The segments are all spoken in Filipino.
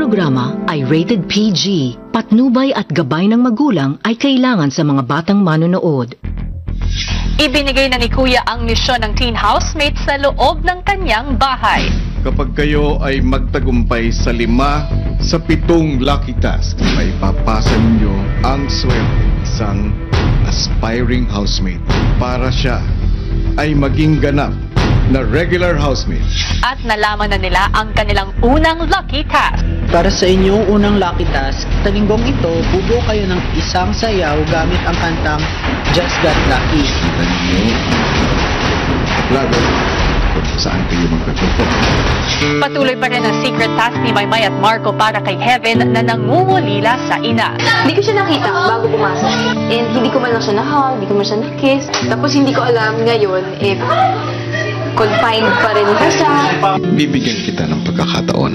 programa ay rated PG. Patnubay at gabay ng magulang ay kailangan sa mga batang manonood. Ibinigay na ni Kuya ang misyon ng teen housemate sa loob ng kanyang bahay. Kapag kayo ay magtagumpay sa 5 sa 7 lucky tasks, ay papasa ninyo ang swerte isang aspiring housemate para siya ay maging ganap na regular housemate. At nalaman na nila ang kanilang unang lucky task. Para sa inyong unang lucky task, sa linggong ito, bubuo kayo ng isang sayaw gamit ang kantang Just Got Lucky. Kita ninyo lago kung saan kayo magkatuto. Patuloy pa rin ang secret task ni Maymay at Marco para kay Heaven na nangungulila sa ina. Hindi ko siya nakita bago pumasok. And hindi ko man lang siya na-hug, hindi ko man siya na-kiss. Tapos hindi ko alam ngayon if confined pa rin siya. Bibigyan kita ng pagkakataon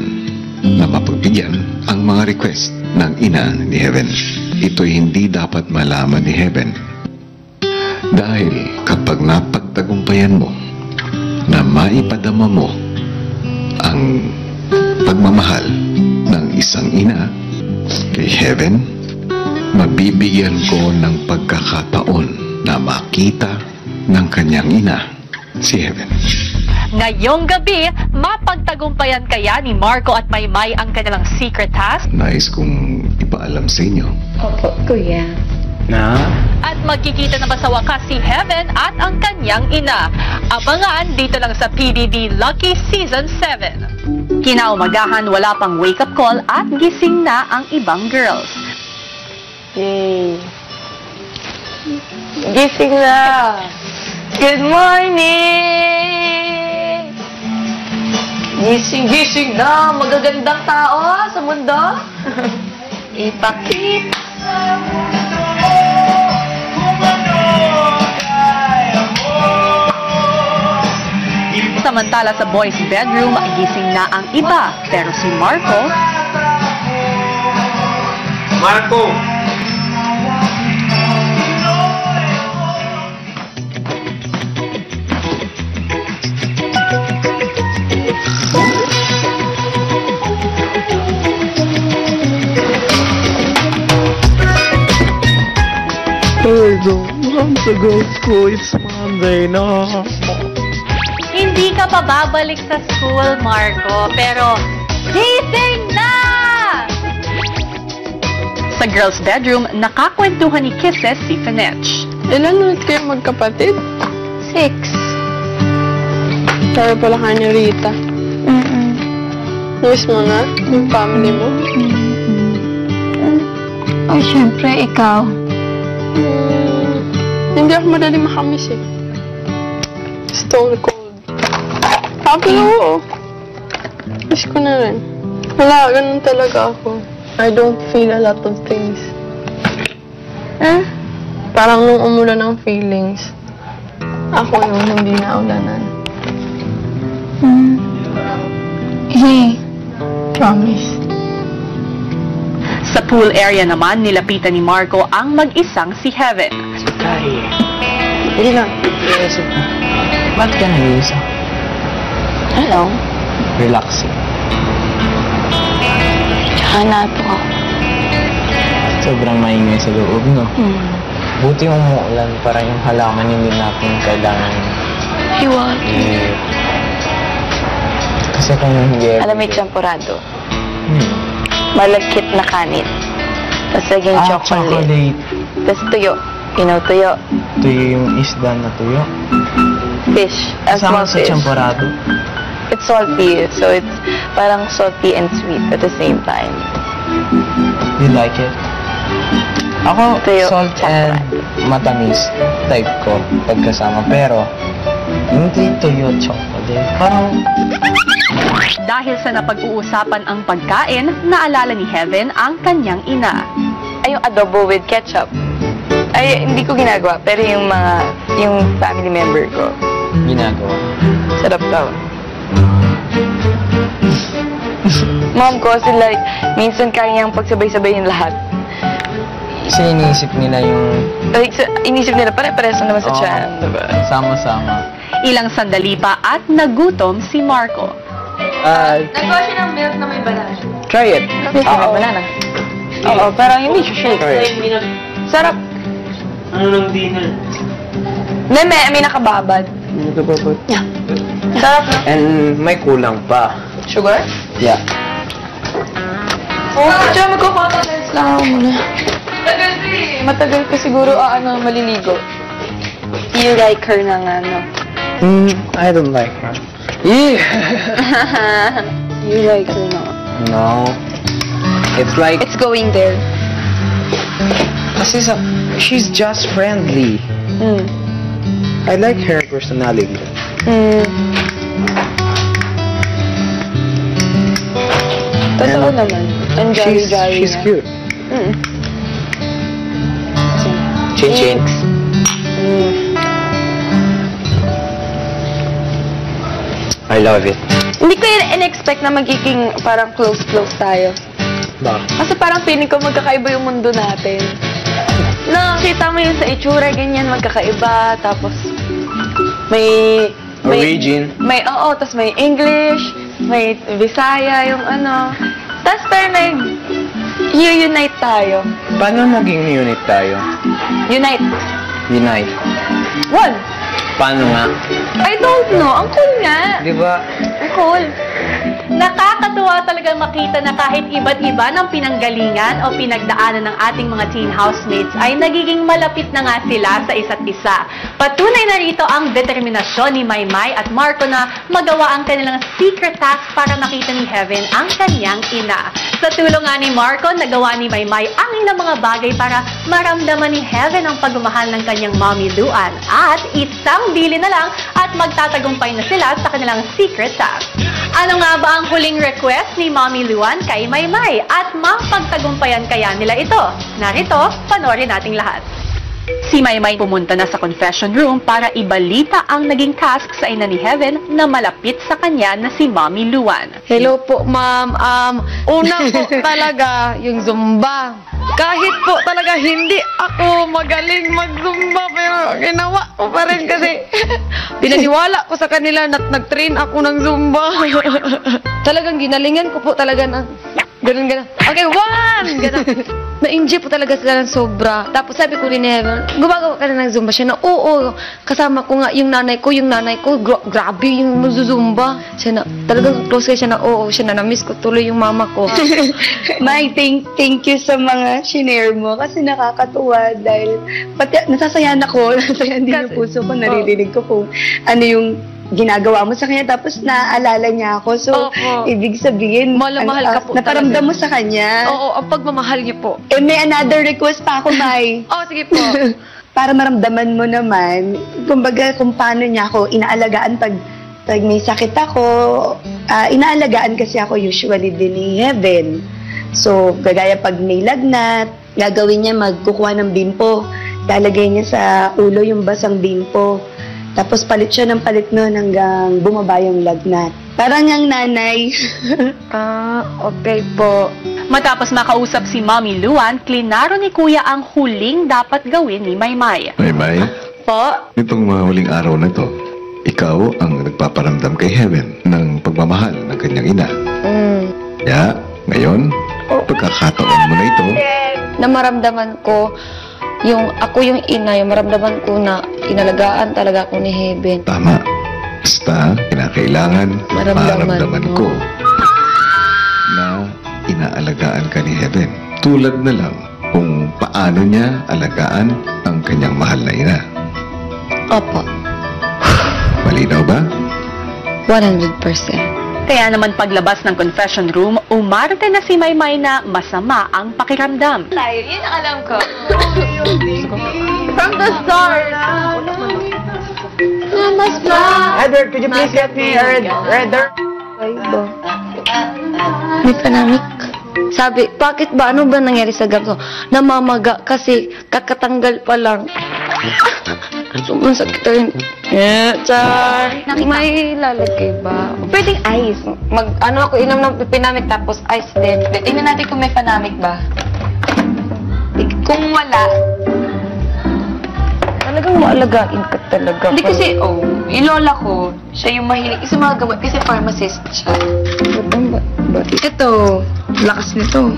na mapagbigyan ang mga request ng ina ni Heaven. Ito'y hindi dapat malaman ni Heaven. Dahil kapag napagtagumpayan mo na maipadama mo ang pagmamahal ng isang ina kay Heaven, mabibigyan ko ng pagkakataon na makita ng kanyang ina si Heaven. Ngayong gabi, mapagtagumpayan kaya ni Marco at Maymay ang kanilang secret task? Nais kong ipaalam sa inyo. Opo, kuya. Na? At magkikita na ba sa wakas si Heaven at ang kanyang ina? Abangan dito lang sa PBB Lucky Season 7. Kinaumagahan, wala pang wake-up call at gising na ang ibang girls. Yay! Gising na! Good morning! Gising na! Magagandang tao sa mundo! Ipakita! Samantala sa boys' bedroom, gising na ang iba. Pero si Marco... Marco! I don't want to go to school. It's Monday na. Hindi ka pa babalik sa school, Marco, pero gising na! Sa girls' bedroom, nakakwentuhan ni Kisses si Finetch. Ilan ulit kayo magkapatid? 6. Para pala ka ni Rita. Miss mo na yung family mo? Ay, syempre, ikaw. Hindi ako madali makamiss eh. Stone cold. Happy ako. Miss ko na rin. Wala, ganun talaga ako. I don't feel a lot of things. Parang nung umulan ng feelings, ako yung hindi naulanan. Hey, promise. Sa pool area naman, nilapitan ni Marco ang mag-isang si Heaven. Ay. Hindi lang. Yes. Ba't ka nag-iisa? Hello? Relaxing. Tsaka nato ko. Sobrang maingay sa loob, no? Buti umuulan para yung halaman hindi natin kailangan Hiwag. Kasi kung hindi... Alam mo yung champurado? Malagkit na kanin. Tapos laging chocolate. Tapos tuyo. You know, tuyo. Tuyo yung isda na tuyo. Fish. A small Kasama sa fish. champurado. It's salty. So it's parang salty and sweet at the same time. You like it? Ako, Tuyo, salt and matamis type ko pagkasama. Pero, hindi tuyo chocolate. Parang... Dahil sa napag-uusapan ang pagkain, naalala ni Heaven ang kanyang ina. Ay, yung adobo with ketchup. Ay, hindi ko ginagawa. Pero yung family member ko. ginagawa. Sarap daw. Mom ko, sila, minsan kaya niyang pagsabay-sabayin lahat. Kasi iniisip nila yung... Like, inisip nila, pare-pares na naman sa tiyan, diba? Sama-sama. Ilang sandali pa at nagutom si Marco. Nagawa siya ng milk na may banana. Try it. Banana. Oo, pero hindi siya shake. Try it. Sarap. Ano ng dinner? May nakababad. Yeah. Sarap na. And may kulang pa. Sugar? Yeah. Tsaka magko-confidence lang ako muna. Matagal ko siguro maliligo. You like her ng I don't like her. You like her ng No. It's like... It's going there. Kasi she's just friendly. I like her personality. Totoo naman. Ang jolly-jolly She's niya. cute. Chin-chin. I love it. Hindi ko in-expect na magiging parang close-close tayo. Ba? Kasi parang feeling ko magkakaiba yung mundo natin. Nakita mo yun sa itsura, ganyan, magkakaiba. Tapos, may Origin. Tapos may English, may Bisaya, yung Tapos pero unite tayo. Paano naging unit tayo? Unite. Unite. One. Paano nga? I don't know. Ang cool nga. Di ba? Ang cool. Nakakatuwa talagang makita na kahit iba't iba ng pinanggalingan o pinagdaanan ng ating mga teen housemates ay nagiging malapit na nga sila sa isa't isa. Patunay na rito ang determinasyon ni Maymay at Marco na magawa ang kanilang secret task para makita ni Heaven ang kanyang ina. Sa tulong nga ni Marco, nagawa ni Maymay ang ilang mga bagay para maramdaman ni Heaven ang pagmamahal ng kanyang mommy Luan. At isang bili na lang at magtatagumpay na sila sa kanilang secret task. Ano nga ba ang huling request ni Mommy Luan kay Maymay at mapagtagumpayan kaya nila ito? Narito, panoorin nating lahat. Si Maymay pumunta na sa confession room para ibalita ang naging task sa ina ni Heaven na malapit sa kanya na si Mommy Luan. Hello po, ma'am. Una po talaga yung Zumba. Kahit po talaga hindi ako magaling mag-Zumba, pero ginawa ko pa rin kasi pinaniwala ko sa kanila na nag-train ako ng Zumba. Talagang ginalingan ko po talaga ng ganun. Okay, one! Ganun. Na-enjoy po talaga sila ng sobra. Tapos sabi ko rin ni Heaven, gumagawa ka na ng Zumba siya na, oo, kasama ko nga yung nanay ko, grabe yung Zumba. Siya na, talagang close siya na, oo, siya na, na-miss ko tuloy yung mama ko. May, thank you sa mga shinare mo kasi nakakatuwa dahil pati nasasayahan ako, nasasayahan din yung puso ko, naririnig ko kung ano yung ginagawa mo sa kanya tapos naaalala niya ako. So, ibig sabihin, mahal ka po naparamdam mo sa kanya. Oo, ang pagmamahal niyo po. May another request pa ako, May. Sige po. Para maramdaman mo naman, kumbaga kung paano niya ako inaalagaan pag may sakit ako. Inaalagaan kasi ako usually din ni Heaven. So, gagaya pag may lagnat, gagawin niya magkukuha ng bimpo. Lalagay niya sa ulo yung basang bimpo. Tapos palit siya ng palit nun hanggang bumaba yung lagnat. Parang ang nanay. Okay po. Matapos makausap si Mommy Luan, klinaro ni Kuya ang huling dapat gawin ni Maymay. Maymay, Po? nitong mga huling araw na to, ikaw ang nagpaparamdam kay Heaven ng pagmamahal ng kanyang ina. Kaya, ngayon, pagkakataon mo na ito, Na maramdaman ko, ako yung ina, yung maramdaman ko na inalagaan talaga ako ni Heaven. tama. Basta, kinakailangan maramdaman ko na inaalagaan ka ni Heaven. Tulad na lang kung paano niya alagaan ang kanyang mahal na ina. Opo. Malinaw ba? 100%. Kaya naman paglabas ng confession room, umarte na si Maymay na masama ang pakiramdam. Yun ang alam ko. From the start. Heather, could you please get me a redder? May panamik. Sabi, bakit ba? Ano ba nangyari sa ganito? Namamaga kasi kakatanggal pa lang. Sumasakit rin. Char. May lalagay ba? Pwedeng ice. Ako inom ng pinamik tapos ice din. Tingnan natin kung may panamik ba. Kung wala, Talagang maalagain ka talaga. hindi kasi, yung lola ko, siya yung mahilig. Isa mga gamot kasi pharmacist siya. Ito, lakas nito.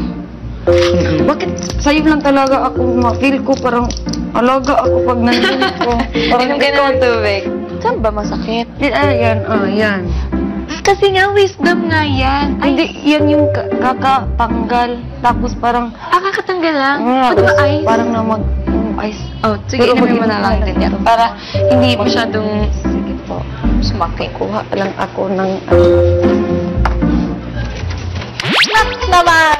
Bakit sa'yo lang talaga ako ma-feel ko parang alaga ako pag nandun ko. Inom ka na ng tubig. Saan ba masakit? Yan. Kasi nga, wisdom nga yan. Hindi, yan yung kakatanggal. Tapos parang, Kakatanggal lang? Ba't tapos ba ice? parang ice. Oh, sige, Pero inumin mo na lang din yan. Para hindi masyadong Sige po. sumakit. Kuha lang ako ng Naman!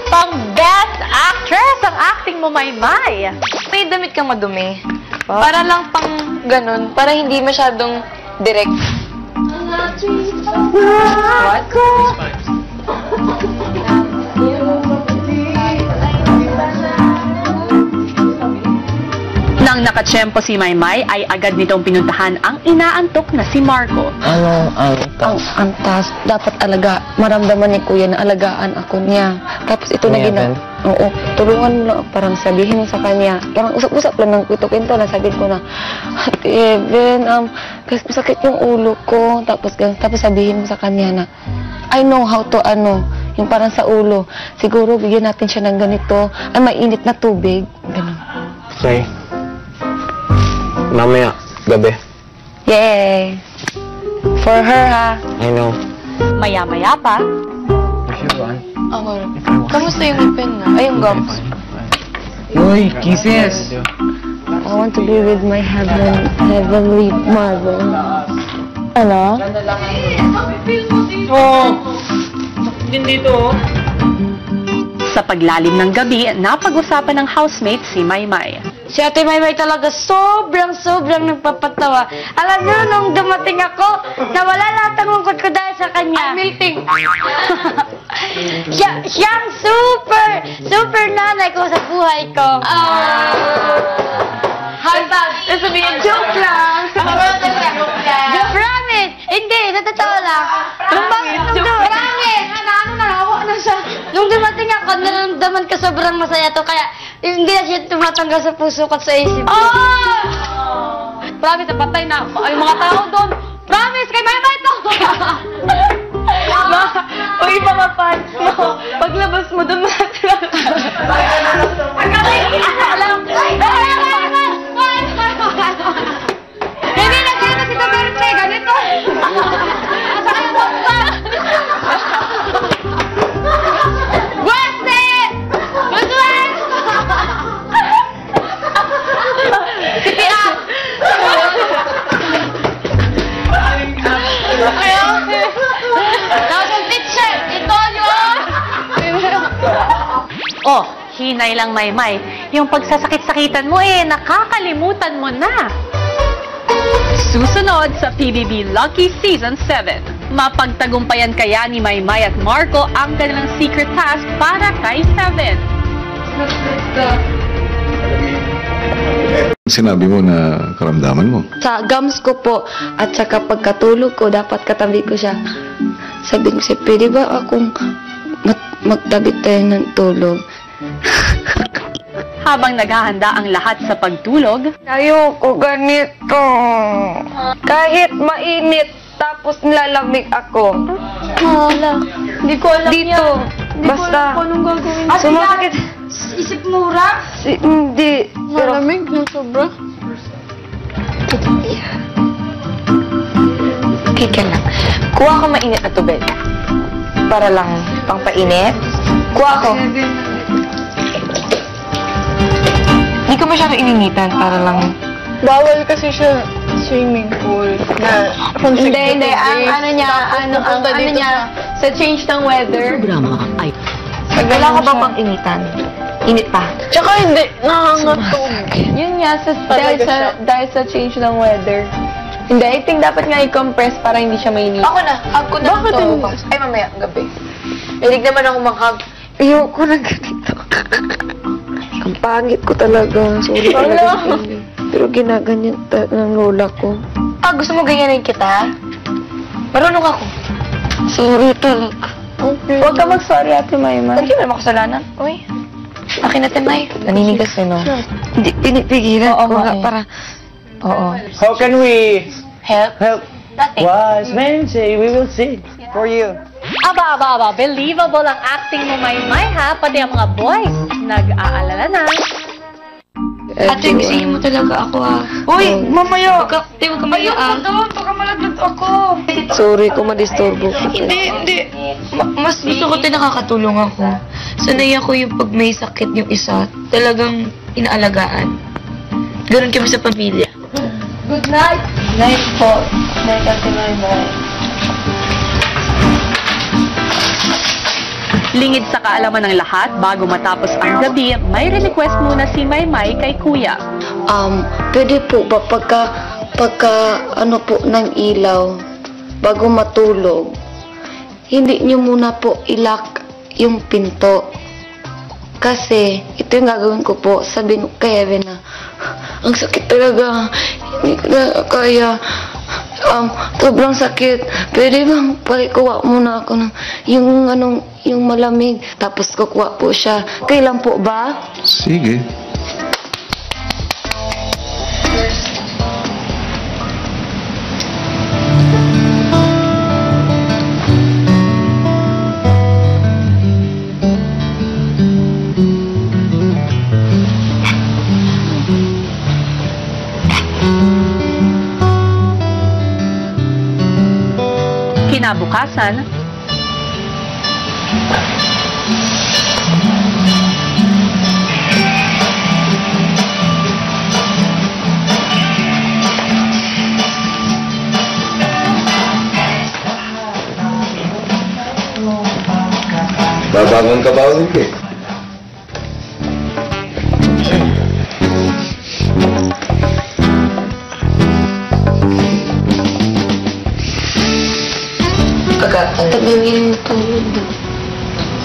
Pang Best Actress ang acting mo, Maymay. May damit kang madumi. Para lang pang ganun. Para hindi masyadong direct. What? Nang nakatsyempo si Maymay, ay agad nitong pinuntahan ang inaantok na si Marco. ang antas. Dapat maramdaman ni Kuya na alagaan ako niya. Tapos ito na Oo, tulungan mo lang. Parang sabihin mo sa kanya. Parang usap-usap lang ng kwento-kwento na sabihin ko na, Ate Eben, kasi masakit yung ulo ko. Tapos sabihin mo sa kanya na, I know how to yung parang sa ulo. Siguro bigyan natin siya ng ganito. Ay, mainit na tubig. Ganun. Okay. Mamaya, gabi. Yay! For her, ha? I know. Maya-maya pa, Ako. Kamusta yung ipin mo? Ay, yung gums. Uy, kisses! I want to be with my heavenly mother. Ano? sa paglalim ng gabi, napag-usapan ng housemate si Maymay. Si Ate Maymay talaga sobrang nagpapatawa. Alam niyo, nung dumating ako, nawala lahat ng lungkot ko dahil sa kanya. Melting. Siyang super nanay ko sa buhay ko. Hantag. Sabihin, joke lang. Joke, promise. Hindi, natatawa lang. Promise. Nung dumating ako, naramdaman ko sobrang masaya to. Kaya hindi na siya tumatanggal sa puso ko at sa isip ko. Promise, napatay na ay mga tao doon. Promise, kay Maymay to! Uy, mga fans mo, paglabas mo doon mga sila. Hindi na sila si Taberte, ganito. Asa kayo magpa? Weste! Maswes! CPR! Tapos ang teacher, ito yun! Oh, hinay lang Maymay. Yung pagsasakit-sakitan mo nakakalimutan mo na. Susunod sa PBB Lucky Season 7. Mapagtagumpayan kaya ni Maymay at Marco ang kanilang secret task para kay Seven. Sinabi mo na karamdaman mo. Sa gums ko po at saka pagkatulog ko, dapat katabi ko siya. Sabi ko siya, pwede ba akong magtabi tayo ng tulog? Habang naghahanda ang lahat sa pagtulog, Ayoko ganito. Kahit mainit, tapos nilalamig ako. Wala. Hindi ko alam Dito, basta. anong gagawin. Sumasakit. Isip mura? Hindi. Pero, Malamig na sobra. Okay ka lang. Kuha ko mainit na tubig. Para lang pang painit. Kuha ko. Hindi ko masyado ininitan para lang. Bawal kasi siya swimming pool na Hindi. Ang ano niya, sa change ng weather. Programa ay Wala ka ba pang initan? Init pa. Tsaka hindi, nangangatog. Yun nga, dahil sa change ng weather. Hindi, I think dapat nga i-compress para hindi siya mainit. Ako na, hug ko na Bakit to. hindi? Ay, mamaya, gabi. Hilig naman ako mag-hug. ayoko na ganito. Ang pangit ko talaga. Sorry talaga. Pero ginaganyan ng lola ko. Gusto mo ganyanin kita? Marunong ako. Sorry talaga. Okay. Huwag ka mag-sorry, Ate Maymay. Hindi mo naman kasalanan. Uy, akin na, May. Naninigas eh, no? Hindi, pinipigilan Oo, ko nga eh. para... Oo. How can we Help? help? Nothing. Wise men say we will sing for you. Aba, believable ang acting mo, Maymay, ha? Pati ang mga boys, nag-aalala na. Ate, gisingin mo talaga ako, ha? Uy, mamaya! Huwag ka mayaan. Baka malaglag ako. Sorry kung madisturbo ko. Hindi. Mas gusto ko tayo nakakatulong ako. Sanay ako yung pag may sakit yung isa, talagang inaalagaan. Ganun kami sa pamilya. Good night. Night po. Night, Ate Maymay. Lingid sa kaalaman ng lahat, bago matapos ang gabi, may request muna si Maymay kay Kuya. Pwede po ba pagka ano po ng ilaw, bago matulog, hindi niyo muna po ilak yung pinto. Kasi ito yung gagawin ko po, sabihin ko kay Evan na, ang sakit talaga, hindi ko na kaya, sobrang sakit. Pwede bang pakikuha muna ako ng yung malamig, tapos kukuha po siya. Kailan po ba? Sige. Kinabukasan, Babangon ka ba ulit eh? Tagangin mo tulog.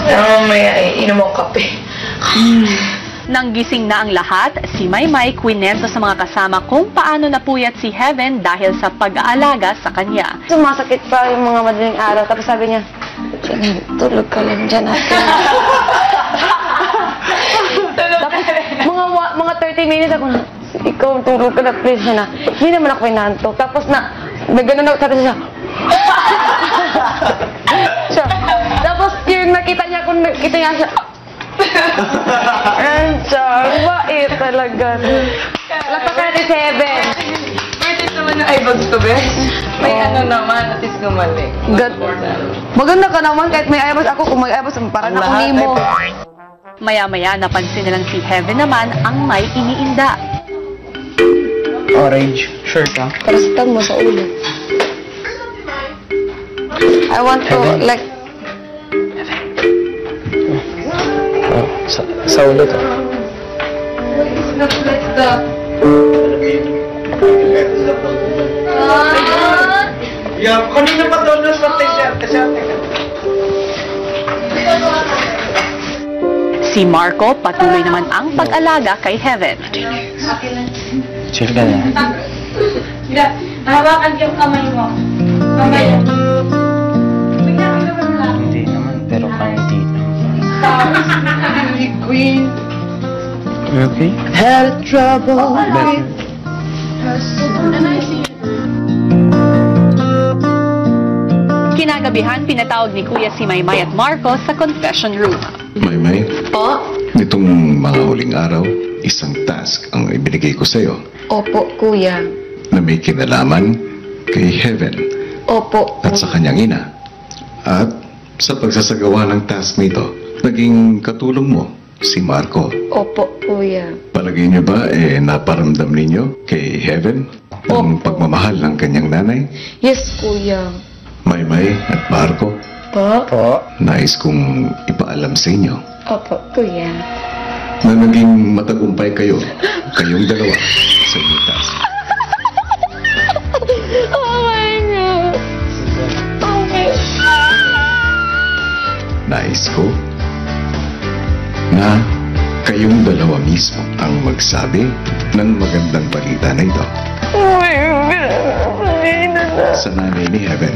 Mamaya inom ang kape. nang gising na ang lahat, si Maymay kwinento sa mga kasama kung paano napuyat si Heaven dahil sa pag-aalaga sa kanya. Sumasakit pa yung mga madaling araw. Tapos sabi niya, tulog ka lang dyan ate. Tapos mga 30 minutes ako na, ikaw tulog ka na please na. Hindi naman ako inantok. Tapos nagganon ako sa siya. Tapos yung nakita niya siya. And bait talaga. Lapat natin 7. Pwede naman na eyebags to, Bes. May ano naman, at least gumaling. Maganda ka naman kahit may eyebags ako. Kung may eyebags, parang ako nimo. Maya-maya napansin nilang si Heaven naman ang may iniinda. Orange. Sure ka? Parasitan mo sa ulo. I want to like... Sa ulo to. Yeah, kanina pa doon sa t-shirt. Si Marco patuloy naman ang pag-alaga kay Heaven. Chill ka na. Hawakan yung kamay mo. Kamay. Hindi naman, pero kanti lang. Queen. You okay? Had trouble with Kinagabihan, pinatawag ni Kuya si Maymay at Marco sa confession room. Maymay, Po? nitong mga huling araw, isang task ang ibinigay ko sa'yo Opo, kuya. na may kinalaman kay Heaven Opo. at sa kanyang ina. At sa pagsasagawa ng task nito, naging katulong mo si Marco. Opo, kuya. Palagay niyo ba naparamdam ninyo kay Heaven ang pagmamahal ng kanyang nanay? Yes, kuya. Maymay at Marco, Po? Po. nais kong ipaalam sa inyo Opo, kuya. na naging matagumpay kayong dalawa sa inyong task. Oh my God. Okay. Nais ko na kayong dalawa mismo ang magsabi ng magandang balita na ito sa nanay ni Heaven.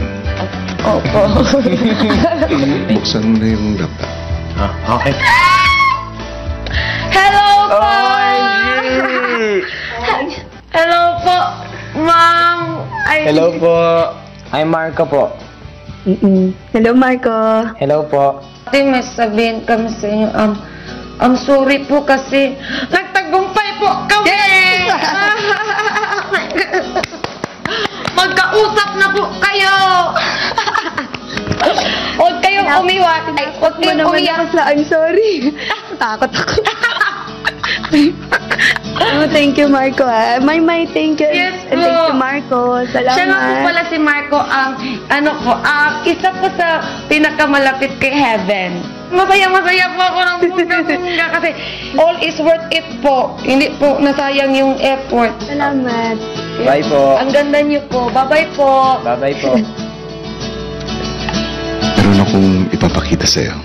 Opo. Buksan mo na yung laptop. Okay. Hello po! Hello po, ma'am. Hello po. I'm Marco po. Hello, Marco. Hello po. Ate, may sabihin kami sa inyo, I'm sorry po kasi nagtagumpay po kami! Magkausap na po kayo! Huwag kayong umiwas. Ay, huwag kayong umiyak. I'm sorry. Takot ako. Thank you, Marco. May thank you. Yes po. Thank you, Marco. Salamat. Siya nga po pala si Marco ang, isa po sa pinakamalapit kay Heaven. Masaya-masaya po ako ng bongga kasi all is worth it po. Hindi po nasayang yung effort. Salamat. Bye po. Ang ganda niyo po. Bye-bye po. Bye-bye po. Meron akong ipapakita sa'yo.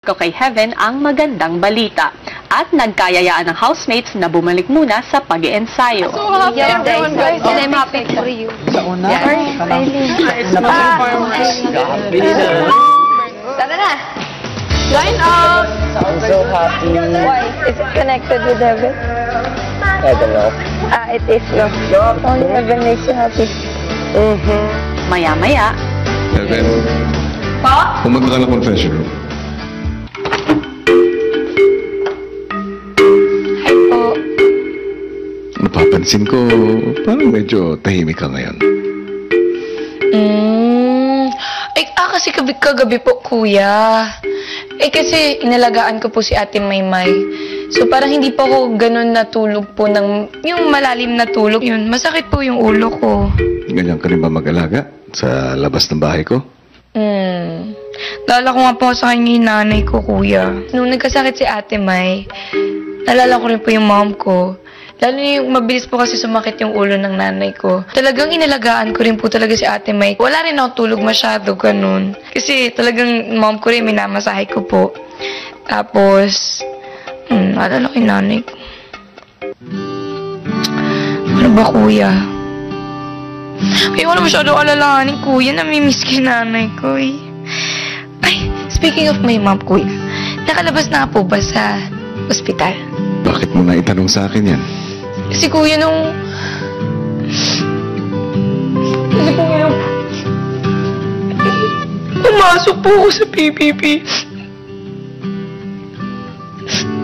Ko kay Heaven ang magandang balita at nagkayayaan ng housemates na bumalik muna sa pag-iensayo. Yeah, guys. And I'm happy for you. Sa una, Tara na! Line out! I'm so happy. Why? Is it connected with heaven? I don't know. It is, no? Only heaven makes you happy. Maya-maya, Heaven, pumunta ka na confession room. Napapansin ko, parang medyo tahimik ka ngayon. Kasi kagabi po, kuya. Kasi inalagaan ko po si Ate Maymay. So, parang hindi po ako ganun natulog po ng, yung malalim na tulog. Yun, masakit po yung ulo ko. Ganyan ka rin ba mag-alaga sa labas ng bahay ko? Naalala ko nga po sa kanya yung nanay ko, kuya. Nung nagkasakit si Ate May, naalala ko rin po yung mom ko. Lalo yung mabilis po kasi sumakit yung ulo ng nanay ko. Talagang inalagaan ko rin po talaga si Ate May. Wala rin ako tulog masyado, ganun. Kasi talagang mom ko rin, minamasahe ko po. Tapos, naalala ko yung nanay ko. Ano ba, kuya? Ay, wala masyado alalahanin, kuya. Namimiss ko yung nanay ko, eh. Ay, speaking of my mom, kuya. Nakalabas na po ba sa ospital? Bakit mo na itanong sa akin yan? Kasi kuya nung... Pumasok po ako sa PPP.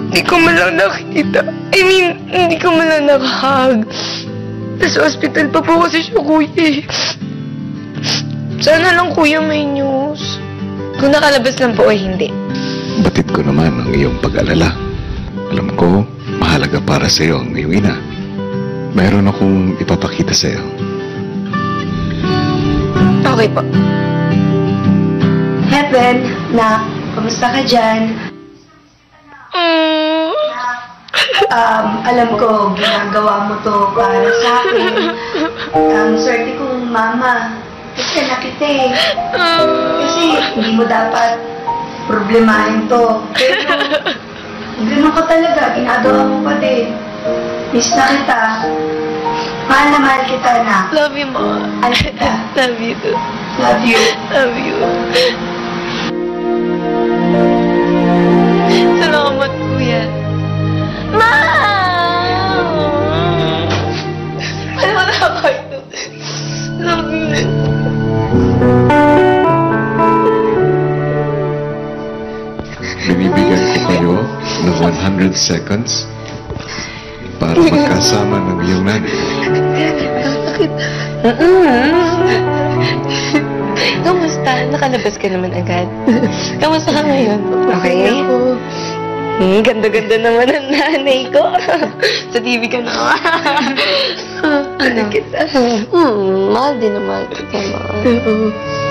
Hindi ko man lang nakita. Hindi ko man lang nakahag. Nasa hospital pa po kasi siya, kuya. Sana lang, kuya, may news. Kung nakalabas lang po ay hindi. Batid ko naman ang iyong pag-alala. Alam ko, mahalaga para sa iyo ang iyong ina. Mayroon akong ipapakita sa iyo. Okay po. Heaven, na, kamusta ka dyan? Alam ko, ginagawa mo to para sa akin. Swerte kong mama. Kasi na kita eh. Kasi hindi mo dapat problemahin to. Pero, ganun ko talaga. Ginagawa mo pa din. Miss na kita. Mahal na mahal kita na. Love you, Ma. Mahal kita. Love you. Love you. Love you. Salamat, kuya. Ma! Ano na ako ito? Love you. Binibigyan ko kayo ng 100 seconds para magkasama ng iyong nanay. Kamusta? Nakalabas ka naman agad. Kamusta ka ngayon? Okay? Ganda-ganda naman ang nanay ko. Sa TV ka na. Ano kita? Mahal din naman kita, Ma.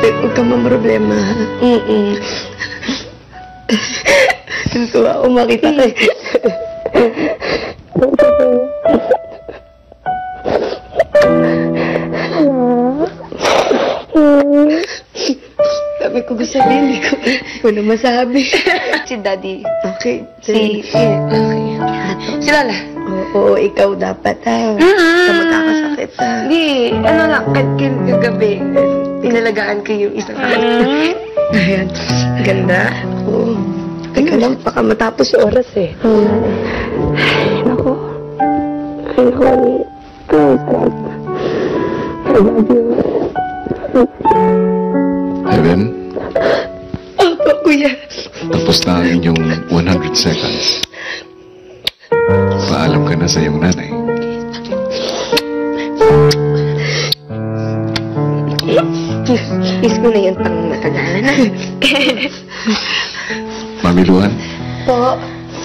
Huwag ka problema. Tuwa ako makita ka. Sabi ko gusto sabihin, hindi ko na masabi. Si Daddy. Okay. Okay. Si Lola. Oo, ikaw dapat ha. Ka magkakasakit ha. Hindi, ano lang, kagabi, pinalagaan ko yung isang Ayan. Ganda. Oo. Teka lang, baka matapos yung oras eh. Ay, naku. Ay, honey. Heaven, Opo, kuya. tapos na ang inyong 100 seconds. Paalam ka na sa iyong nanay. Kiss ko na yung tang matagalan na. Mami Luan, Po.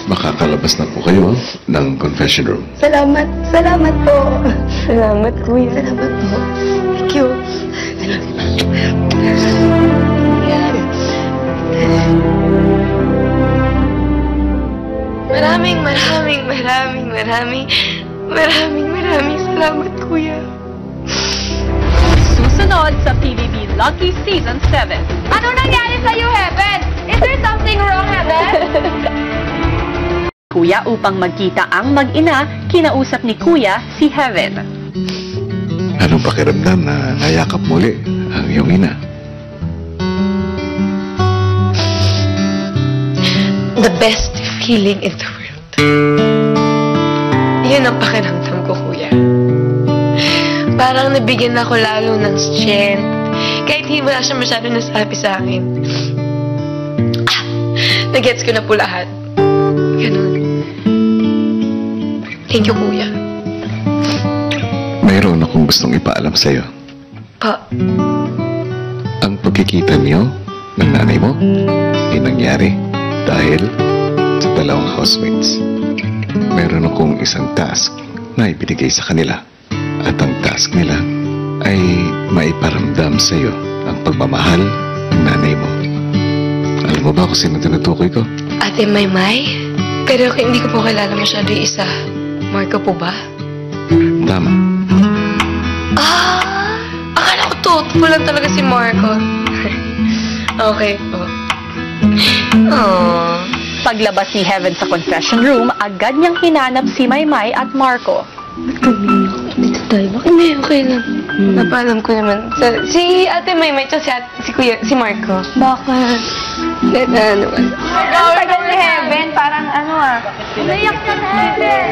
makakalabas na po kayo ng confession room. Salamat. Salamat po. Salamat, kuya. Salamat po. Thank you. Maraming salamat, kuya. Susunod sa PBB Lucky Season 7. Ano nangyari sa'yo, Heaven? Is there something wrong, Heaven? Kuya upang magkita ang mag-ina, kinausap ni Kuya si Heaven. Anong pakiramdam na nayakap muli ang iyong ina? The best feeling in the world. Yun ang pakiramdam ko, kuya. Parang nabigyan ako lalo ng strength. Kahit hindi wala siya masyado nasabi sa akin. Nagets ko na po lahat. Ganun. Thank you, kuya. Mayroon akong gustong ipaalam sa iyo. Pa, Ang pagkikita niyo ng nanay mo ay nangyari dahil sa dalawang housemates. Meron akong isang task na ibinigay sa kanila. At ang task nila ay maiparamdam sa iyo ang pagmamahal ng nanay mo. Alam mo ba kung sino tinutukoy ko? Ate Maymay? Pero hindi ko po kilala masyado yung isa. Marco po ba? Tama. Akala ko totoo lang talaga si Marco. Okay po. Aww. Paglabas ni Heaven sa confession room, agad niyang hinanap si Maymay at Marco. Dito tayo. Bakit may okay lang? Napaalam ko naman. Si Ate Maymay at si Kuya, si Marco. Bakit? Ano naman. Ang tagal ni Heaven, parang umayak ka na, Heaven.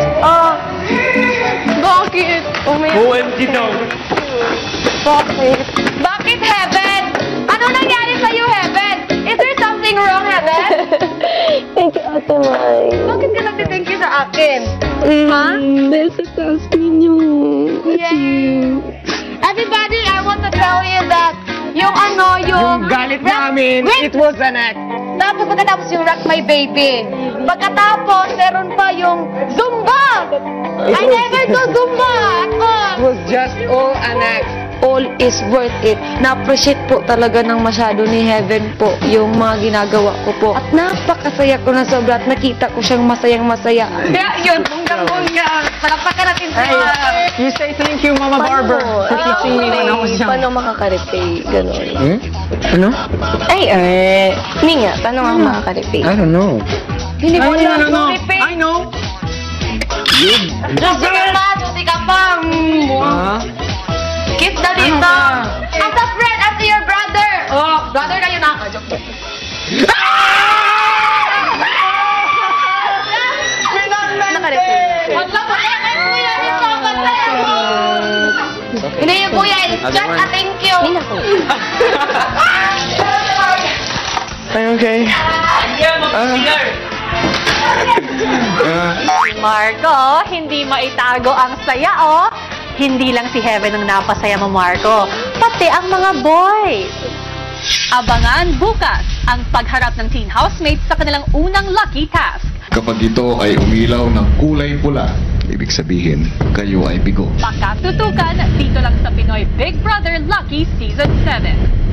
Bakit? Umayak. OMG daw. Bakit? Bakit, Heaven? Ano nangyari sa'yo, Heaven? Is there something wrong, Heaven? Thank you, Ate May. Bakit ka nag-thank you sa akin? Ha? Dahil sa task ninyo. Yes. Everybody, I want to tell you that yung Galit namin, Wait! it was an act. Tapos pagkatapos yung Rock My Baby. Pagkatapos, meron pa yung Zumba! I never do Zumba at all! It was just all an act. All is worth it. Na-appreciate po talaga ng masyado ni Heaven po yung mga ginagawa ko po. At napakasaya ko na sobra at nakita ko siyang masayang-masaya. Kaya yun, bongga-bongga. Palakpakan natin siya. You say thank you, Mama Barber, for teaching me when I was young. Paano makakarepay? Ganon. Ano? Hindi nga. Paano ako makakarepay? I don't know. Hindi ko alam no. kung repay. I know. Just sige na, susi ka pa. Kiss na dito. As a friend, as your brother. Oh, brother na yun ah. Joke. Nakarepay. Wag lang mo. Kuya, dito. Hindi yung kuya. It's just a thank you. I'm okay. Si Marco, hindi maitago ang saya, oh. Hindi lang si Heaven ang napasaya mo, Marco. Pati ang mga boys. Abangan bukas ang pagharap ng teen housemates sa kanilang unang lucky task. Kapag ito ay umilaw ng kulay pula, ibig sabihin, kayo ay bigo. Pakatutukan dito lang sa Pinoy Big Brother Lucky Season 7.